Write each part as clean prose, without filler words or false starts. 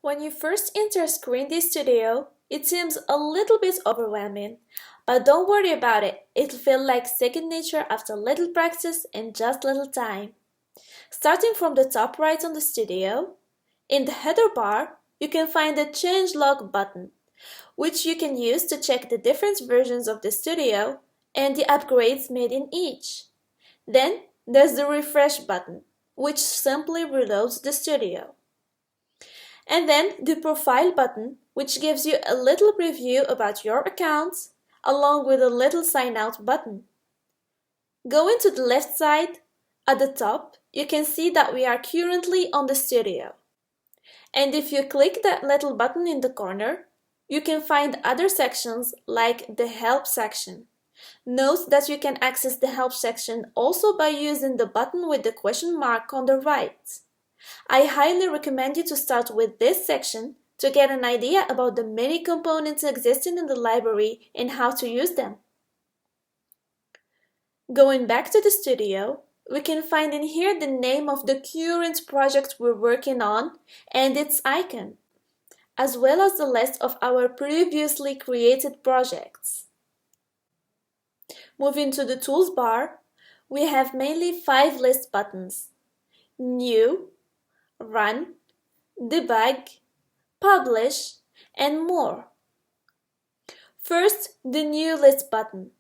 When you first enter Screendy Studio, it seems a little bit overwhelming, but don't worry about it. It'll feel like second nature after little practice and just little time. Starting from the top right on the studio, in the header bar, you can find the Changelog button, which you can use to check the different versions of the studio and the upgrades made in each. Then there's the Refresh button, which simply reloads the studio. And then the Profile button, which gives you a little preview about your account, along with a little Sign Out button. Going to the left side, at the top, you can see that we are currently on the studio. And if you click that little button in the corner, you can find other sections like the Help section. Note that you can access the Help section also by using the button with the question mark on the right. I highly recommend you to start with this section to get an idea about the many components existing in the library and how to use them. Going back to the studio, we can find in here the name of the current project we're working on and its icon, as well as the list of our previously created projects. Moving to the Tools bar, we have mainly 5 list buttons: New, Run, Debug, Publish, and more. First, the New List button.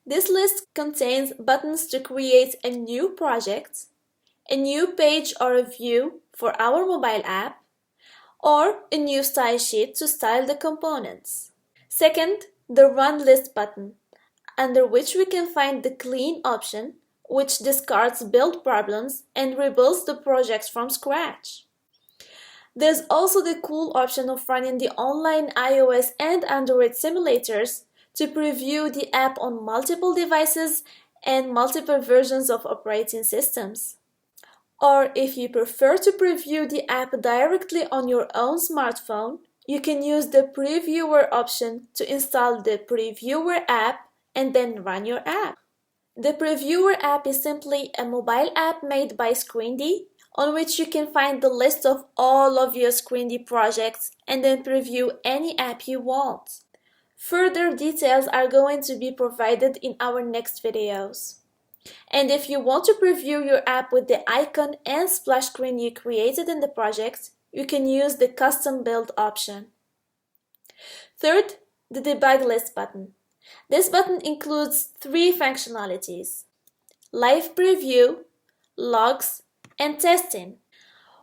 This list contains buttons to create a new project, a new page or a view for our mobile app, or a new style sheet to style the components. Second, the Run List button, under which we can find the Clean option, which discards build problems and rebuilds the project from scratch. There's also the cool option of running the online iOS and Android simulators to preview the app on multiple devices and multiple versions of operating systems. Or if you prefer to preview the app directly on your own smartphone, you can use the Previewer option to install the Previewer app and then run your app. The Previewer app is simply a mobile app made by Screendy, on which you can find the list of all of your Screendy projects and then preview any app you want. Further details are going to be provided in our next videos. And if you want to preview your app with the icon and splash screen you created in the project, you can use the Custom Build option. Third, the Debug List button. This button includes 3 functionalities: Live Preview, Logs, and Testing.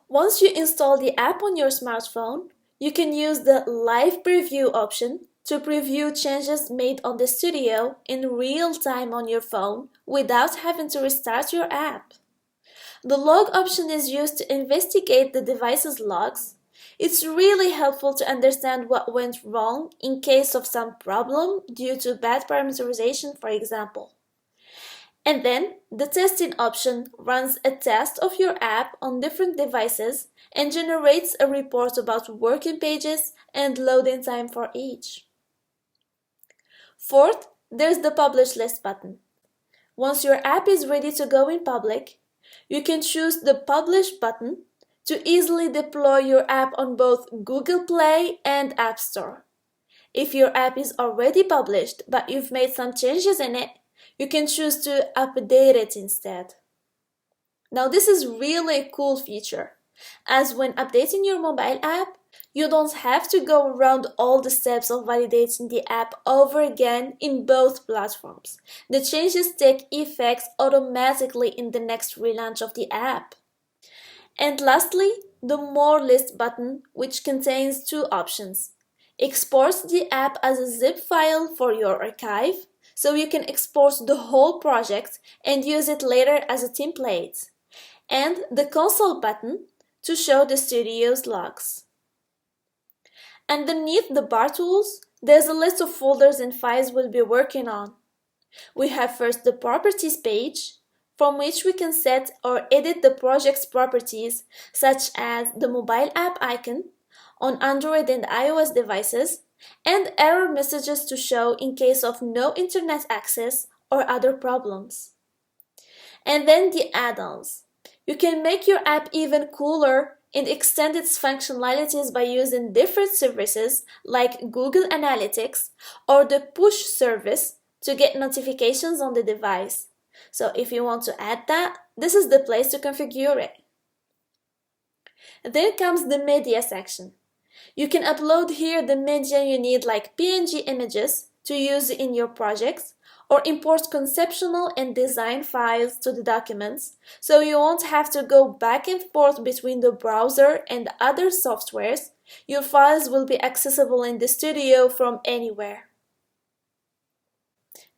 Once you install the app on your smartphone, you can use the Live Preview option to preview changes made on the studio in real time on your phone without having to restart your app. The Log option is used to investigate the device's logs. It's really helpful to understand what went wrong in case of some problem due to bad parameterization, for example. And then the Testing option runs a test of your app on different devices and generates a report about working pages and loading time for each. Fourth, there's the Publish List button. Once your app is ready to go in public, you can choose the Publish button to easily deploy your app on both Google Play and App Store. If your app is already published but you've made some changes in it, you can choose to update it instead. Now this is really a cool feature, as when updating your mobile app, you don't have to go around all the steps of validating the app over again in both platforms. The changes take effect automatically in the next relaunch of the app. And lastly, the More List button, which contains 2 options. Exports the app as a zip file for your archive, so you can export the whole project and use it later as a template. And the Console button to show the studio's logs. Underneath the bar tools, there's a list of folders and files we'll be working on. We have first the Properties page, from which we can set or edit the project's properties, such as the mobile app icon on Android and iOS devices, and error messages to show in case of no internet access or other problems. And then the add-ons. You can make your app even cooler and extend its functionalities by using different services like Google Analytics or the push service to get notifications on the device. So if you want to add that, this is the place to configure it. Then comes the media section. You can upload here the media you need, like PNG images to use in your projects, or import conceptual and design files to the documents, so you won't have to go back and forth between the browser and other softwares. Your files will be accessible in the studio from anywhere.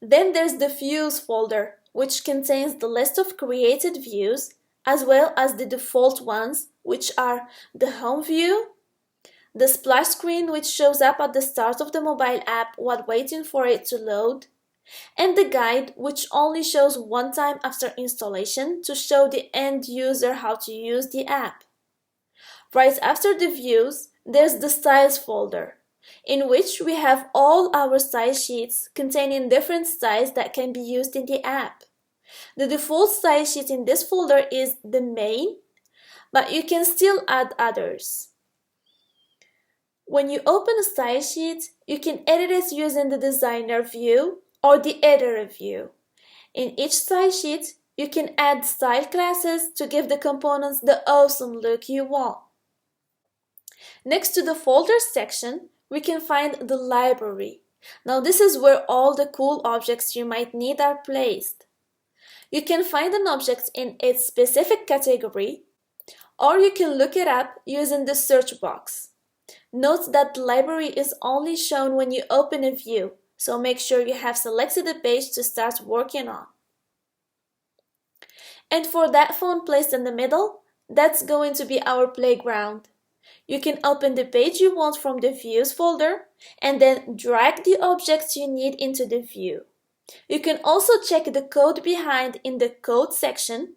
Then there's the Views folder, which contains the list of created views, as well as the default ones, which are the home view, the splash screen, which shows up at the start of the mobile app while waiting for it to load, and the guide, which only shows one time after installation to show the end user how to use the app. Right after the views, there's the Styles folder, in which we have all our style sheets containing different styles that can be used in the app. The default style sheet in this folder is the main, but you can still add others. When you open a style sheet, you can edit it using the designer view or the editor view. In each style sheet, you can add style classes to give the components the awesome look you want. Next to the Folders section, we can find the library. Now this is where all the cool objects you might need are placed. You can find an object in its specific category, or you can look it up using the search box. Note that the library is only shown when you open a view, so make sure you have selected a page to start working on. And for that phone placed in the middle, that's going to be our playground. You can open the page you want from the Views folder and then drag the objects you need into the view. You can also check the code behind in the Code section,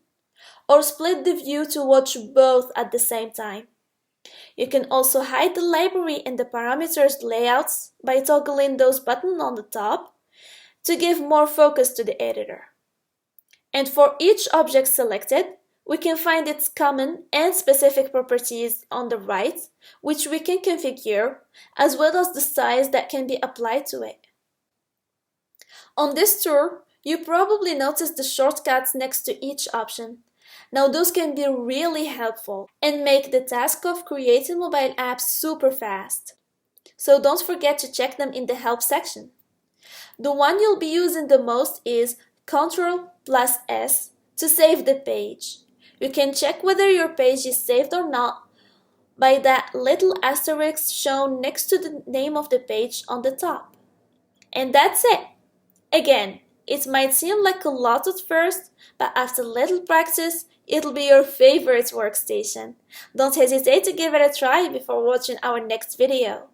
or split the view to watch both at the same time. You can also hide the library and the parameters layouts by toggling those buttons on the top to give more focus to the editor. And for each object selected, we can find its common and specific properties on the right, which we can configure, as well as the size that can be applied to it. On this tour, you probably noticed the shortcuts next to each option. Now those can be really helpful and make the task of creating mobile apps super fast. So don't forget to check them in the Help section. The one you'll be using the most is Ctrl+S to save the page. You can check whether your page is saved or not by that little asterisk shown next to the name of the page on the top. And that's it. Again, it might seem like a lot at first, but after little practice, it'll be your favorite workstation. Don't hesitate to give it a try before watching our next video.